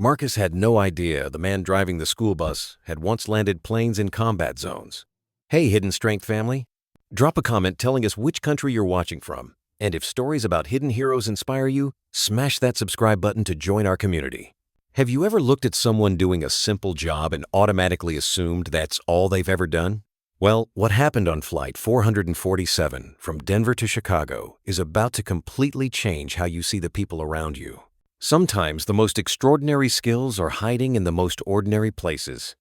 Marcus had no idea the man driving the school bus had once landed planes in combat zones. Hey, Hidden Strength family! Drop a comment telling us which country you're watching from. And if stories about hidden heroes inspire you, smash that subscribe button to join our community. Have you ever looked at someone doing a simple job and automatically assumed that's all they've ever done? Well, what happened on Flight 447 from Denver to Chicago is about to completely change how you see the people around you. Sometimes the most extraordinary skills are hiding in the most ordinary places.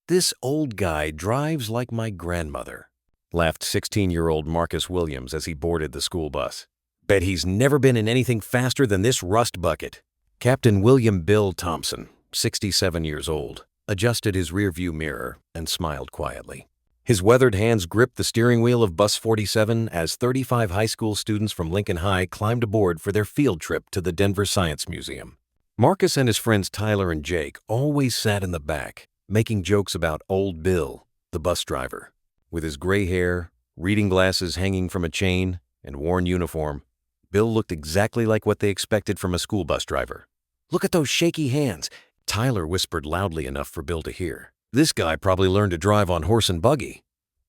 "This old guy drives like my grandmother," laughed 16-year-old Marcus Williams as he boarded the school bus. "Bet he's never been in anything faster than this rust bucket." Captain William Bill Thompson, 67 years old, adjusted his rearview mirror and smiled quietly. His weathered hands gripped the steering wheel of Bus 47 as 35 high school students from Lincoln High climbed aboard for their field trip to the Denver Science Museum. Marcus and his friends Tyler and Jake always sat in the back, making jokes about Old Bill, the bus driver. With his gray hair, reading glasses hanging from a chain, and worn uniform, Bill looked exactly like what they expected from a school bus driver. "Look at those shaky hands," Tyler whispered loudly enough for Bill to hear. "This guy probably learned to drive on horse and buggy."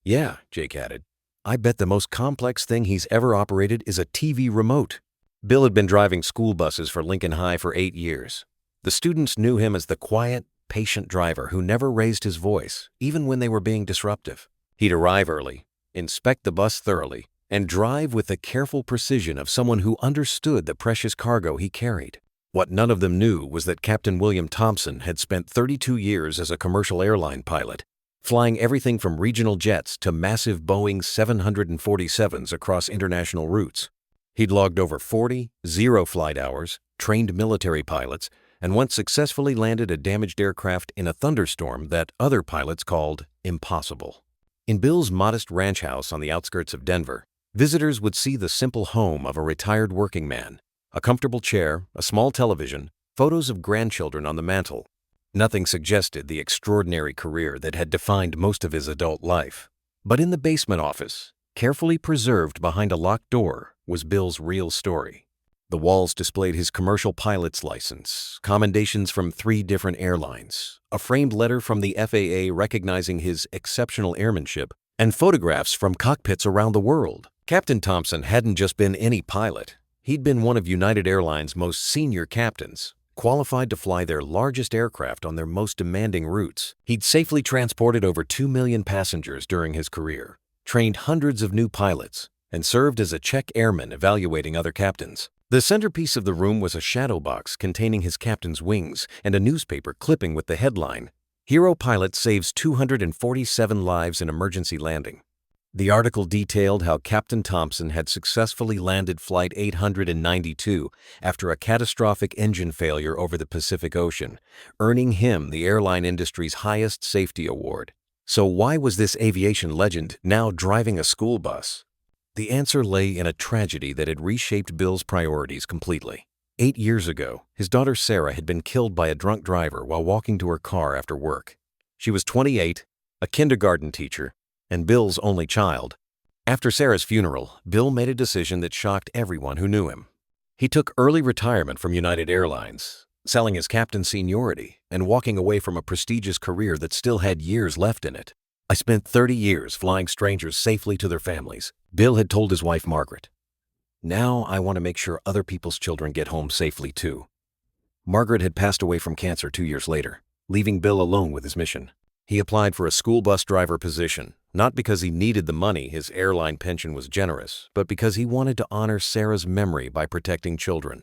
"Yeah," Jake added. "I bet the most complex thing he's ever operated is a TV remote." Bill had been driving school buses for Lincoln High for 8 years. The students knew him as the quiet, patient driver who never raised his voice, even when they were being disruptive. He'd arrive early, inspect the bus thoroughly, and drive with the careful precision of someone who understood the precious cargo he carried. What none of them knew was that Captain William Thompson had spent 32 years as a commercial airline pilot, flying everything from regional jets to massive Boeing 747s across international routes. He'd logged over 40 zero-flight hours, trained military pilots, and once successfully landed a damaged aircraft in a thunderstorm that other pilots called impossible. In Bill's modest ranch house on the outskirts of Denver, visitors would see the simple home of a retired working man. A comfortable chair, a small television, photos of grandchildren on the mantel. Nothing suggested the extraordinary career that had defined most of his adult life. But in the basement office, carefully preserved behind a locked door, was Bill's real story. The walls displayed his commercial pilot's license, commendations from 3 different airlines, a framed letter from the FAA recognizing his exceptional airmanship, and photographs from cockpits around the world. Captain Thompson hadn't just been any pilot. He'd been one of United Airlines' most senior captains, qualified to fly their largest aircraft on their most demanding routes. He'd safely transported over 2 million passengers during his career, trained hundreds of new pilots, and served as a check airman evaluating other captains. The centerpiece of the room was a shadow box containing his captain's wings and a newspaper clipping with the headline, "Hero Pilot Saves 247 Lives in Emergency Landing." The article detailed how Captain Thompson had successfully landed Flight 892 after a catastrophic engine failure over the Pacific Ocean, earning him the airline industry's highest safety award. So why was this aviation legend now driving a school bus? The answer lay in a tragedy that had reshaped Bill's priorities completely. 8 years ago, his daughter Sarah had been killed by a drunk driver while walking to her car after work. She was 28, a kindergarten teacher, and Bill's only child. After Sarah's funeral, Bill made a decision that shocked everyone who knew him. He took early retirement from United Airlines, selling his captain seniority and walking away from a prestigious career that still had years left in it. "I spent 30 years flying strangers safely to their families," Bill had told his wife Margaret. "Now I want to make sure other people's children get home safely too." Margaret had passed away from cancer 2 years later, leaving Bill alone with his mission. He applied for a school bus driver position, not because he needed the money, his airline pension was generous, but because he wanted to honor Sarah's memory by protecting children.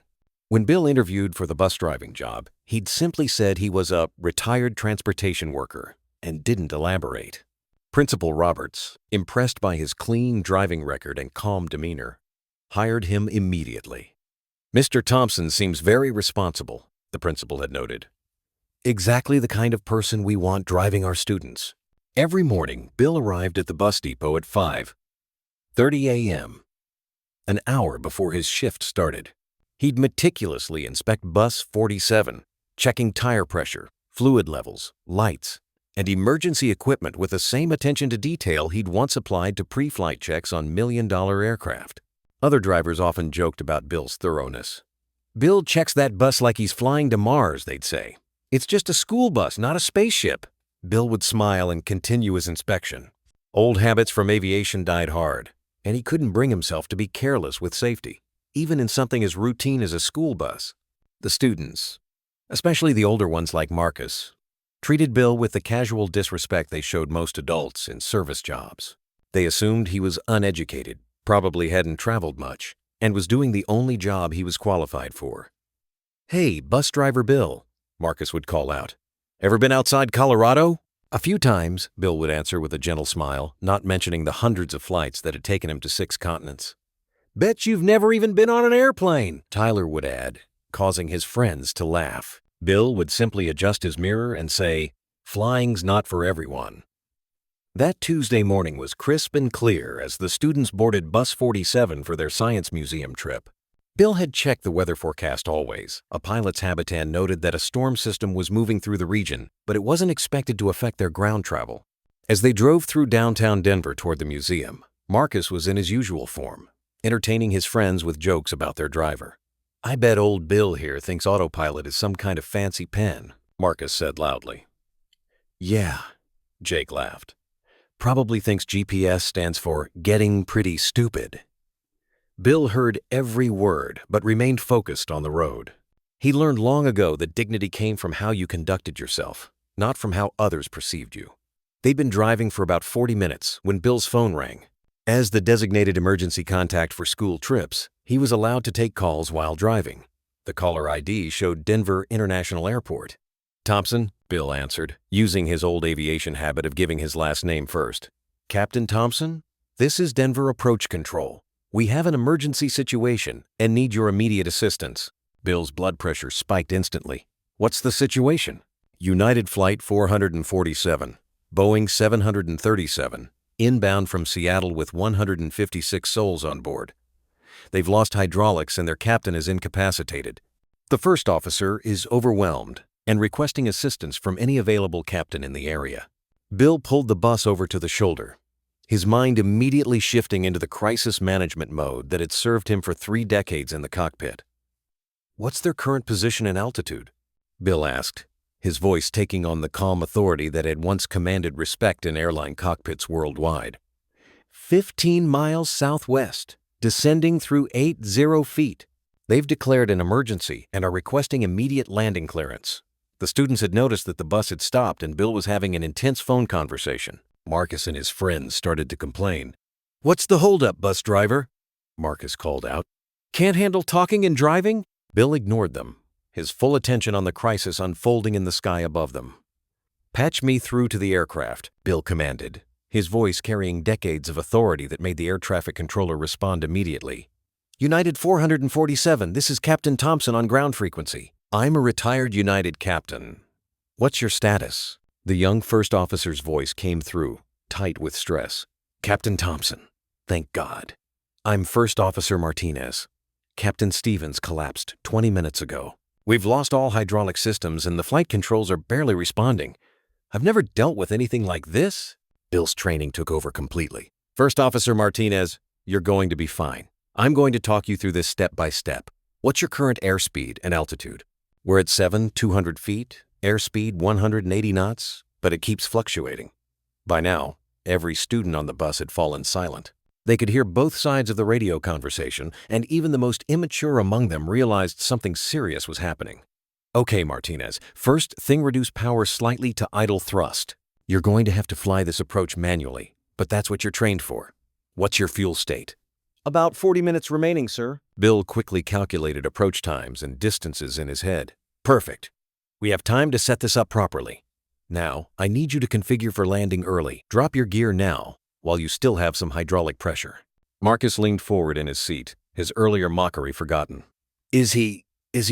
When Bill interviewed for the bus driving job, he'd simply said he was a retired transportation worker and didn't elaborate. Principal Roberts, impressed by his clean driving record and calm demeanor, hired him immediately. "Mr. Thompson seems very responsible," the principal had noted. "Exactly the kind of person we want driving our students." Every morning, Bill arrived at the bus depot at 5:30 a.m., an hour before his shift started. He'd meticulously inspect Bus 47, checking tire pressure, fluid levels, lights, and emergency equipment with the same attention to detail he'd once applied to pre-flight checks on million-dollar aircraft. Other drivers often joked about Bill's thoroughness. "Bill checks that bus like he's flying to Mars," they'd say. "It's just a school bus, not a spaceship." Bill would smile and continue his inspection. Old habits from aviation died hard, and he couldn't bring himself to be careless with safety, even in something as routine as a school bus. The students, especially the older ones like Marcus, treated Bill with the casual disrespect they showed most adults in service jobs. They assumed he was uneducated, probably hadn't traveled much, and was doing the only job he was qualified for. "Hey, bus driver Bill," Marcus would call out. "Ever been outside Colorado?" A few times, Bill would answer with a gentle smile, not mentioning the hundreds of flights that had taken him to 6 continents. "Bet you've never even been on an airplane," Tyler would add, causing his friends to laugh. Bill would simply adjust his mirror and say, "Flying's not for everyone." That Tuesday morning was crisp and clear as the students boarded Bus 47 for their science museum trip. Bill had checked the weather forecast always. A pilot's habitat noted that a storm system was moving through the region, but it wasn't expected to affect their ground travel. As they drove through downtown Denver toward the museum, Marcus was in his usual form, entertaining his friends with jokes about their driver. "I bet old Bill here thinks autopilot is some kind of fancy pen," Marcus said loudly. "Yeah," Jake laughed. "Probably thinks GPS stands for getting pretty stupid." Bill heard every word but remained focused on the road. He learned long ago that dignity came from how you conducted yourself, not from how others perceived you. They'd been driving for about 40 minutes when Bill's phone rang. As the designated emergency contact for school trips, he was allowed to take calls while driving. The caller ID showed Denver International Airport. "Thompson," Bill answered, using his old aviation habit of giving his last name first. "Captain Thompson, this is Denver Approach Control. We have an emergency situation and need your immediate assistance." Bill's blood pressure spiked instantly. "What's the situation?" "United Flight 447, Boeing 737, inbound from Seattle with 156 souls on board. They've lost hydraulics and their captain is incapacitated. The first officer is overwhelmed and requesting assistance from any available captain in the area." Bill pulled the bus over to the shoulder, his mind immediately shifting into the crisis management mode that had served him for 3 decades in the cockpit. "What's their current position and altitude?" Bill asked, his voice taking on the calm authority that had once commanded respect in airline cockpits worldwide. 15 miles southwest, descending through 80 feet. They've declared an emergency and are requesting immediate landing clearance." The students had noticed that the bus had stopped and Bill was having an intense phone conversation. Marcus and his friends started to complain. "What's the holdup, bus driver?" Marcus called out. "Can't handle talking and driving?" Bill ignored them, his full attention on the crisis unfolding in the sky above them. "Patch me through to the aircraft," Bill commanded, his voice carrying decades of authority that made the air traffic controller respond immediately. "United 447, this is Captain Thompson on ground frequency. I'm a retired United captain. What's your status?" The young first officer's voice came through, tight with stress. "Captain Thompson. Thank God. I'm First Officer Martinez. Captain Stevens collapsed 20 minutes ago. We've lost all hydraulic systems and the flight controls are barely responding. I've never dealt with anything like this." Bill's training took over completely. "First Officer Martinez, you're going to be fine. I'm going to talk you through this step by step. What's your current airspeed and altitude?" "We're at 200 feet, airspeed 180 knots, but it keeps fluctuating." By now, every student on the bus had fallen silent. They could hear both sides of the radio conversation, and even the most immature among them realized something serious was happening. "Okay, Martinez, first thing, reduce power slightly to idle thrust. You're going to have to fly this approach manually, but that's what you're trained for. What's your fuel state?" "About 40 minutes remaining, sir." Bill quickly calculated approach times and distances in his head. "Perfect. We have time to set this up properly. Now, I need you to configure for landing early. Drop your gear now, while you still have some hydraulic pressure." Marcus leaned forward in his seat, his earlier mockery forgotten. Is he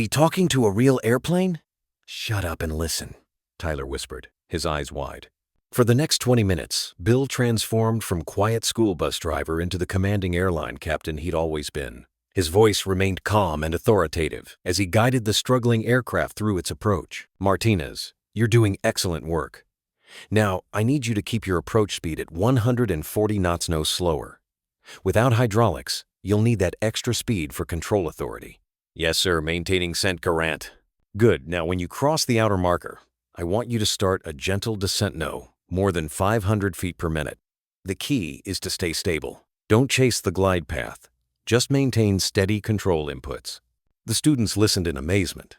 talking to a real airplane?" "Shut up and listen," Tyler whispered, his eyes wide. For the next 20 minutes, Bill transformed from quiet school bus driver into the commanding airline captain he'd always been. His voice remained calm and authoritative as he guided the struggling aircraft through its approach. "Martinez, you're doing excellent work. Now, I need you to keep your approach speed at 140 knots, no slower. Without hydraulics, you'll need that extra speed for control authority. Yes, sir, maintaining scent current. Good. Now, when you cross the outer marker, I want you to start a gentle descent no more than 500 feet per minute. The key is to stay stable. Don't chase the glide path. Just maintain steady control inputs. The students listened in amazement,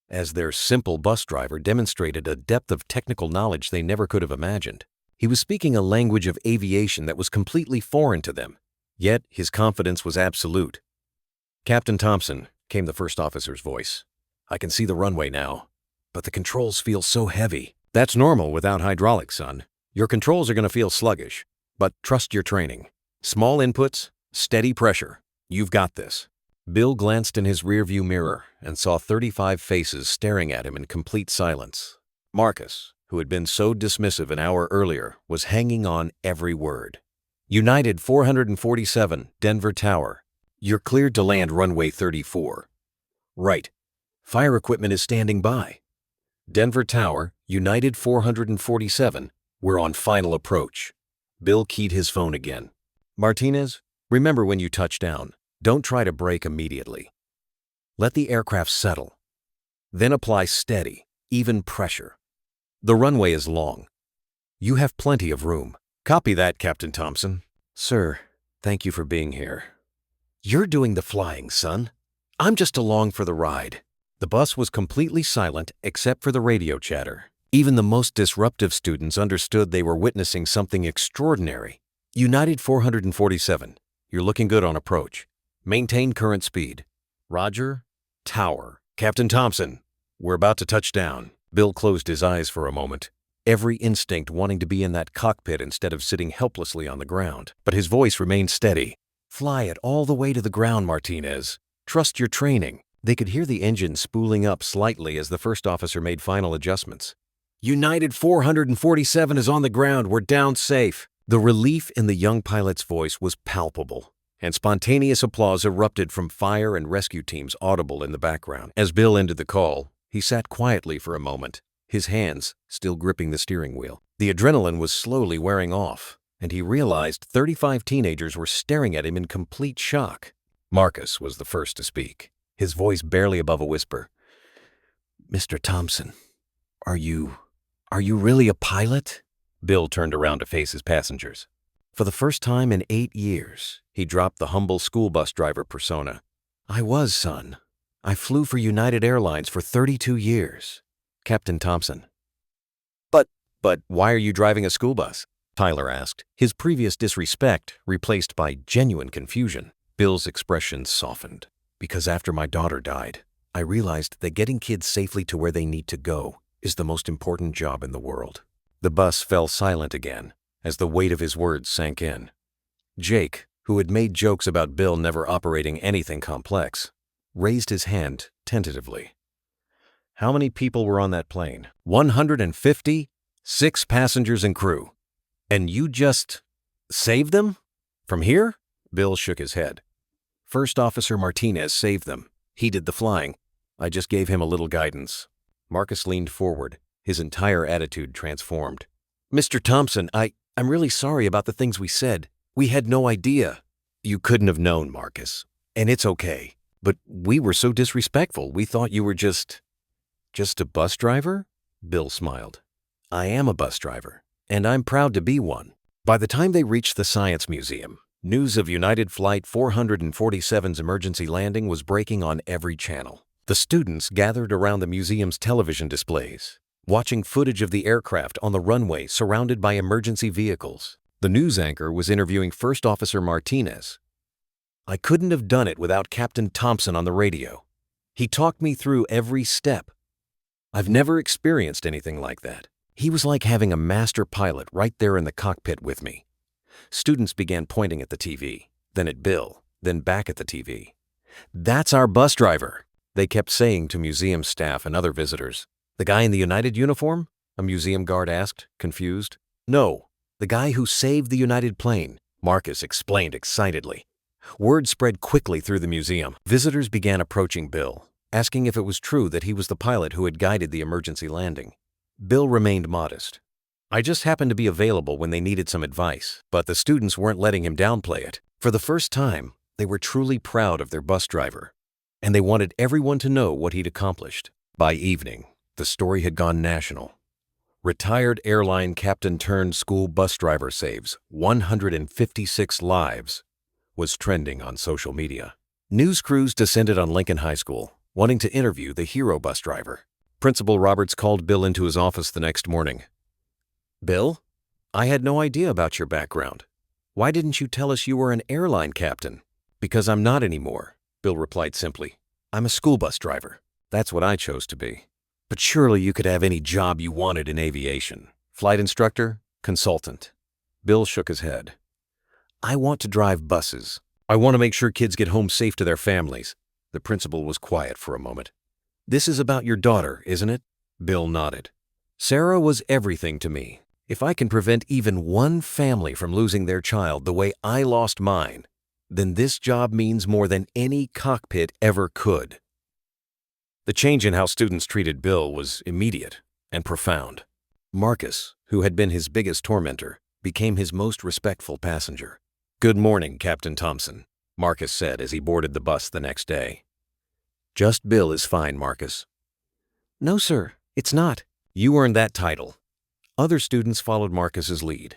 as their simple bus driver demonstrated a depth of technical knowledge they never could have imagined. He was speaking a language of aviation that was completely foreign to them, yet his confidence was absolute. "Captain Thompson," came the first officer's voice. "I can see the runway now, but the controls feel so heavy." "That's normal without hydraulics, son. Your controls are going to feel sluggish, but trust your training. Small inputs, steady pressure. You've got this." Bill glanced in his rearview mirror and saw 35 faces staring at him in complete silence. Marcus, who had been so dismissive an hour earlier, was hanging on every word. "United 447, Denver Tower. You're cleared to land runway 34. Right. Fire equipment is standing by. Denver Tower, United 447, we're on final approach." Bill keyed his phone again. "Martinez, remember when you touch down, don't try to brake immediately. Let the aircraft settle. Then apply steady, even pressure. The runway is long. You have plenty of room." "Copy that, Captain Thompson." "Sir, thank you for being here." "You're doing the flying, son. I'm just along for the ride." The bus was completely silent except for the radio chatter. Even the most disruptive students understood they were witnessing something extraordinary. "United 447, you're looking good on approach. Maintain current speed." "Roger. Tower." "Captain Thompson, we're about to touch down." Bill closed his eyes for a moment, every instinct wanting to be in that cockpit instead of sitting helplessly on the ground. But his voice remained steady. "Fly it all the way to the ground, Martinez. Trust your training." They could hear the engine spooling up slightly as the first officer made final adjustments. "United 447 is on the ground. We're down safe." The relief in the young pilot's voice was palpable, and spontaneous applause erupted from fire and rescue teams audible in the background. As Bill ended the call, he sat quietly for a moment, his hands still gripping the steering wheel. The adrenaline was slowly wearing off, and he realized 35 teenagers were staring at him in complete shock. Marcus was the first to speak, his voice barely above a whisper. "Mr. Thompson, are you really a pilot?" Bill turned around to face his passengers. For the first time in 8 years, he dropped the humble school bus driver persona. "I was, son. I flew for United Airlines for 32 years. Captain Thompson." But why are you driving a school bus?" Tyler asked, his previous disrespect replaced by genuine confusion. Bill's expression softened. "Because after my daughter died, I realized that getting kids safely to where they need to go is the most important job in the world." The bus fell silent again as the weight of his words sank in. Jake, who had made jokes about Bill never operating anything complex, raised his hand tentatively. "How many people were on that plane?" 150, 6 passengers and crew. "And you just saved them? From here?" Bill shook his head. "First Officer Martinez saved them. He did the flying. I just gave him a little guidance." Marcus leaned forward, his entire attitude transformed. "Mr. Thompson, I'm really sorry about the things we said. We had no idea." "You couldn't have known, Marcus. And it's okay. But we were so disrespectful. We thought you were just a bus driver?" Bill smiled. "I am a bus driver, and I'm proud to be one." By the time they reached the Science Museum, news of United Flight 447's emergency landing was breaking on every channel. The students gathered around the museum's television displays, watching footage of the aircraft on the runway surrounded by emergency vehicles. The news anchor was interviewing First Officer Martinez. "I couldn't have done it without Captain Thompson on the radio. He talked me through every step. I've never experienced anything like that. He was like having a master pilot right there in the cockpit with me." Students began pointing at the TV, then at Bill, then back at the TV. "That's our bus driver," they kept saying to museum staff and other visitors. "The guy in the United uniform?" a museum guard asked, confused. "No, the guy who saved the United plane," Marcus explained excitedly. Word spread quickly through the museum. Visitors began approaching Bill, asking if it was true that he was the pilot who had guided the emergency landing. Bill remained modest. "I just happened to be available when they needed some advice." But the students weren't letting him downplay it. For the first time, they were truly proud of their bus driver. and they wanted everyone to know what he'd accomplished. By evening, the story had gone national. Retired airline captain turned school bus driver saves 156 lives was trending on social media. News crews descended on Lincoln High School, wanting to interview the hero bus driver. Principal Roberts called Bill into his office the next morning. "Bill, I had no idea about your background. Why didn't you tell us you were an airline captain?" "Because I'm not anymore," Bill replied simply. "I'm a school bus driver. That's what I chose to be." "But surely you could have any job you wanted in aviation. Flight instructor, consultant." Bill shook his head. "I want to drive buses. I want to make sure kids get home safe to their families." The principal was quiet for a moment. "This is about your daughter, isn't it?" Bill nodded. "Sarah was everything to me. If I can prevent even one family from losing their child the way I lost mine, then this job means more than any cockpit ever could." The change in how students treated Bill was immediate and profound. Marcus, who had been his biggest tormentor, became his most respectful passenger. "Good morning, Captain Thompson," Marcus said as he boarded the bus the next day. "Just Bill is fine, Marcus." "No, sir, it's not." "You earned that title." Other students followed Marcus's lead.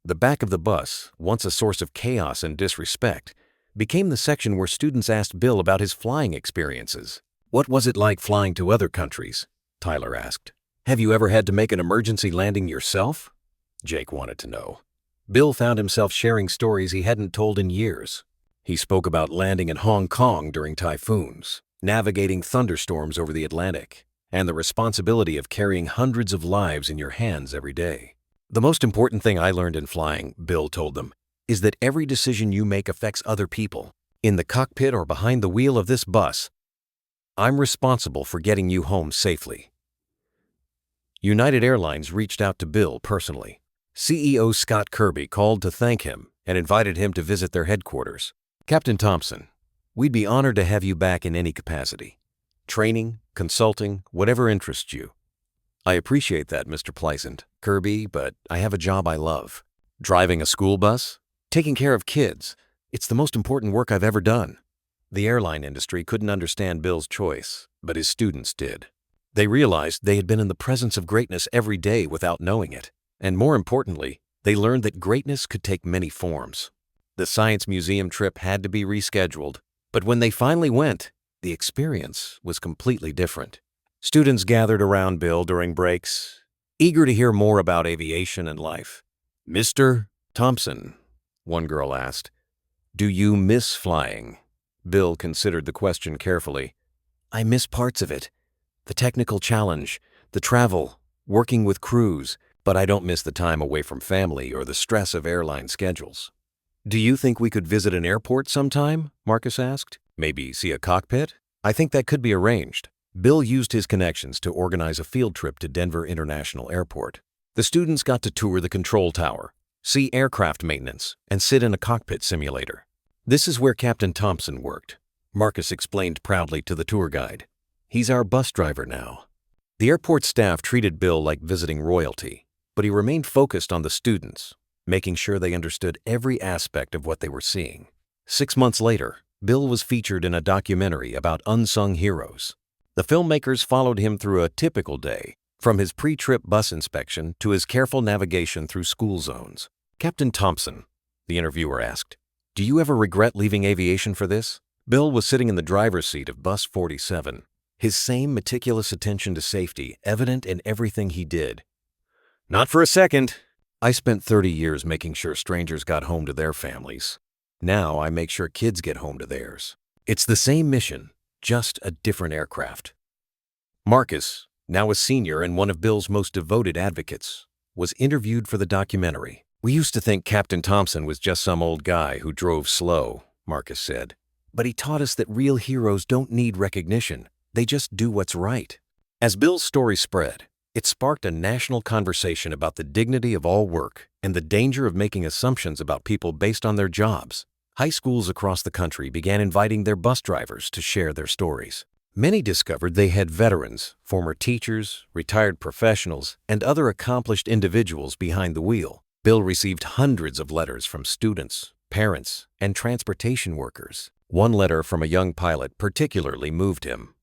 The back of the bus, once a source of chaos and disrespect, became the section where students asked Bill about his flying experiences. "What was it like flying to other countries?" Tyler asked. "Have you ever had to make an emergency landing yourself?" Jake wanted to know. Bill found himself sharing stories he hadn't told in years. He spoke about landing in Hong Kong during typhoons, navigating thunderstorms over the Atlantic, and the responsibility of carrying hundreds of lives in your hands every day. "The most important thing I learned in flying," Bill told them, "is that every decision you make affects other people. In the cockpit or behind the wheel of this bus, I'm responsible for getting you home safely." United Airlines reached out to Bill personally. CEO Scott Kirby called to thank him and invited him to visit their headquarters. "Captain Thompson, we'd be honored to have you back in any capacity. Training, consulting, whatever interests you." "I appreciate that, Mr. Pleasant, Kirby, but I have a job I love. Driving a school bus? Taking care of kids. It's the most important work I've ever done." The airline industry couldn't understand Bill's choice, but his students did. They realized they had been in the presence of greatness every day without knowing it. And more importantly, they learned that greatness could take many forms. The Science Museum trip had to be rescheduled, but when they finally went, the experience was completely different. Students gathered around Bill during breaks, eager to hear more about aviation and life. "Mr. Thompson," one girl asked, "do you miss flying?" Bill considered the question carefully. "I miss parts of it. The technical challenge, the travel, working with crews, but I don't miss the time away from family or the stress of airline schedules." "Do you think we could visit an airport sometime?" Marcus asked. "Maybe see a cockpit?" "I think that could be arranged." Bill used his connections to organize a field trip to Denver International Airport. The students got to tour the control tower, see aircraft maintenance, and sit in a cockpit simulator. "This is where Captain Thompson worked," Marcus explained proudly to the tour guide. "He's our bus driver now." The airport staff treated Bill like visiting royalty, but he remained focused on the students, making sure they understood every aspect of what they were seeing. 6 months later, Bill was featured in a documentary about unsung heroes. The filmmakers followed him through a typical day, from his pre-trip bus inspection to his careful navigation through school zones. "Captain Thompson," the interviewer asked, "do you ever regret leaving aviation for this?" Bill was sitting in the driver's seat of Bus 47, his same meticulous attention to safety evident in everything he did. "Not for a second. I spent 30 years making sure strangers got home to their families. Now I make sure kids get home to theirs. It's the same mission, just a different aircraft." Marcus, now a senior and one of Bill's most devoted advocates, was interviewed for the documentary. "We used to think Captain Thompson was just some old guy who drove slow," Marcus said. "But he taught us that real heroes don't need recognition. They just do what's right." As Bill's story spread, it sparked a national conversation about the dignity of all work and the danger of making assumptions about people based on their jobs. High schools across the country began inviting their bus drivers to share their stories. Many discovered they had veterans, former teachers, retired professionals, and other accomplished individuals behind the wheel. Bill received hundreds of letters from students, parents, and transportation workers. One letter from a young pilot particularly moved him.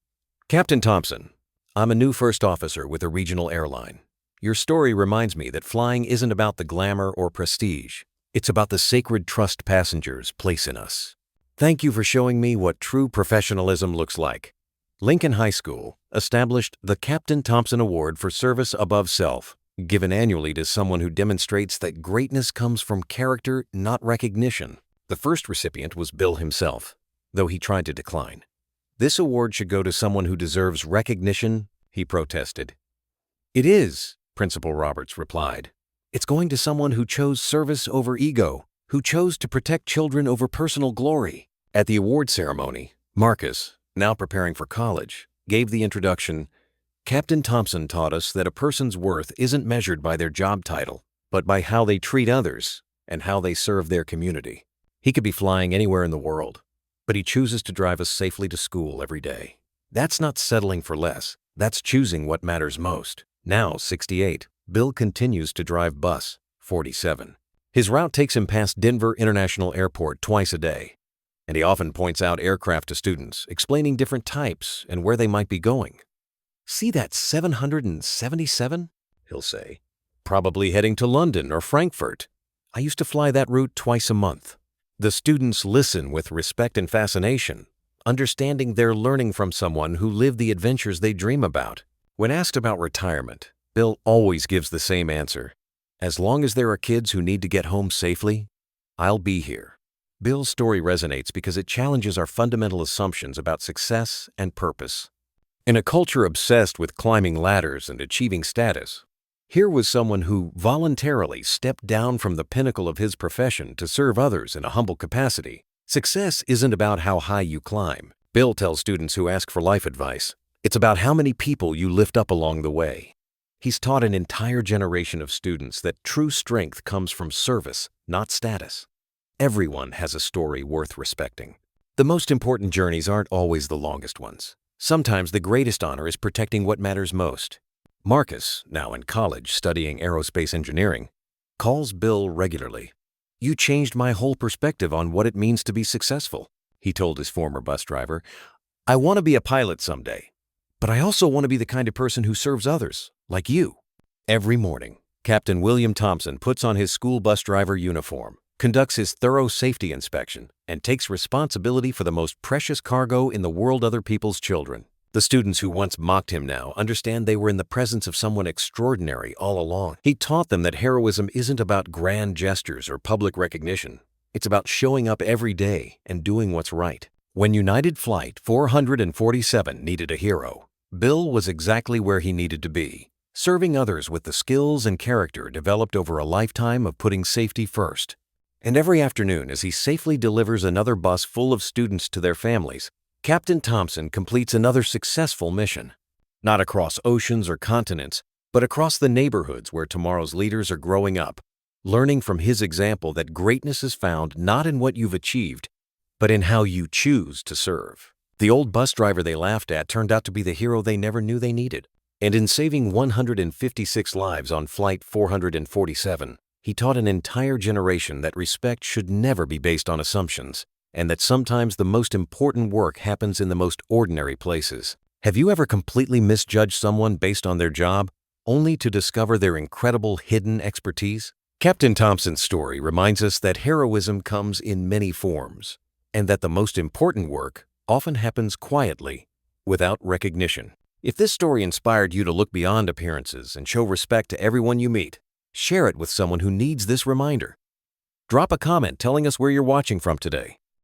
Captain Thompson, I'm a new first officer with a regional airline. Your story reminds me that flying isn't about the glamour or prestige. It's about the sacred trust passengers place in us. Thank you for showing me what true professionalism looks like. Lincoln High School established the Captain Thompson Award for Service Above Self, given annually to someone who demonstrates that greatness comes from character, not recognition. The first recipient was Bill himself, though he tried to decline. This award should go to someone who deserves recognition, he protested. It is, Principal Roberts replied. It's going to someone who chose service over ego, who chose to protect children over personal glory. At the award ceremony, Marcus, now preparing for college, gave the introduction. Captain Thompson taught us that a person's worth isn't measured by their job title, but by how they treat others and how they serve their community. He could be flying anywhere in the world, but he chooses to drive us safely to school every day. That's not settling for less. That's choosing what matters most. Now 68, Bill continues to drive bus 47. His route takes him past Denver International Airport twice a day, and he often points out aircraft to students, explaining different types and where they might be going. See that 777? He'll say. Probably heading to London or Frankfurt. I used to fly that route twice a month. The students listen with respect and fascination, understanding they're learning from someone who lived the adventures they dream about. When asked about retirement, Bill always gives the same answer. As long as there are kids who need to get home safely, I'll be here. Bill's story resonates because it challenges our fundamental assumptions about success and purpose. In a culture obsessed with climbing ladders and achieving status, here was someone who voluntarily stepped down from the pinnacle of his profession to serve others in a humble capacity. Success isn't about how high you climb. Bill tells students who ask for life advice, it's about how many people you lift up along the way. He's taught an entire generation of students that true strength comes from service, not status. Everyone has a story worth respecting. The most important journeys aren't always the longest ones. Sometimes the greatest honor is protecting what matters most. Marcus, now in college studying aerospace engineering, calls Bill regularly. You changed my whole perspective on what it means to be successful, he told his former bus driver. I want to be a pilot someday, but I also want to be the kind of person who serves others, like you. Every morning, Captain William Thompson puts on his school bus driver uniform, conducts his thorough safety inspection, and takes responsibility for the most precious cargo in the world, other people's children. The students who once mocked him now understand they were in the presence of someone extraordinary all along. He taught them that heroism isn't about grand gestures or public recognition. It's about showing up every day and doing what's right. When United Flight 447 needed a hero, Bill was exactly where he needed to be, serving others with the skills and character developed over a lifetime of putting safety first. And every afternoon, as he safely delivers another bus full of students to their families, Captain Thompson completes another successful mission. Not across oceans or continents, but across the neighborhoods where tomorrow's leaders are growing up, learning from his example that greatness is found not in what you've achieved, but in how you choose to serve. The old bus driver they laughed at turned out to be the hero they never knew they needed. And in saving 156 lives on Flight 447, he taught an entire generation that respect should never be based on assumptions, and that sometimes the most important work happens in the most ordinary places. Have you ever completely misjudged someone based on their job, only to discover their incredible hidden expertise? Captain Thompson's story reminds us that heroism comes in many forms, and that the most important work often happens quietly, without recognition. If this story inspired you to look beyond appearances and show respect to everyone you meet, share it with someone who needs this reminder. Drop a comment telling us where you're watching from today.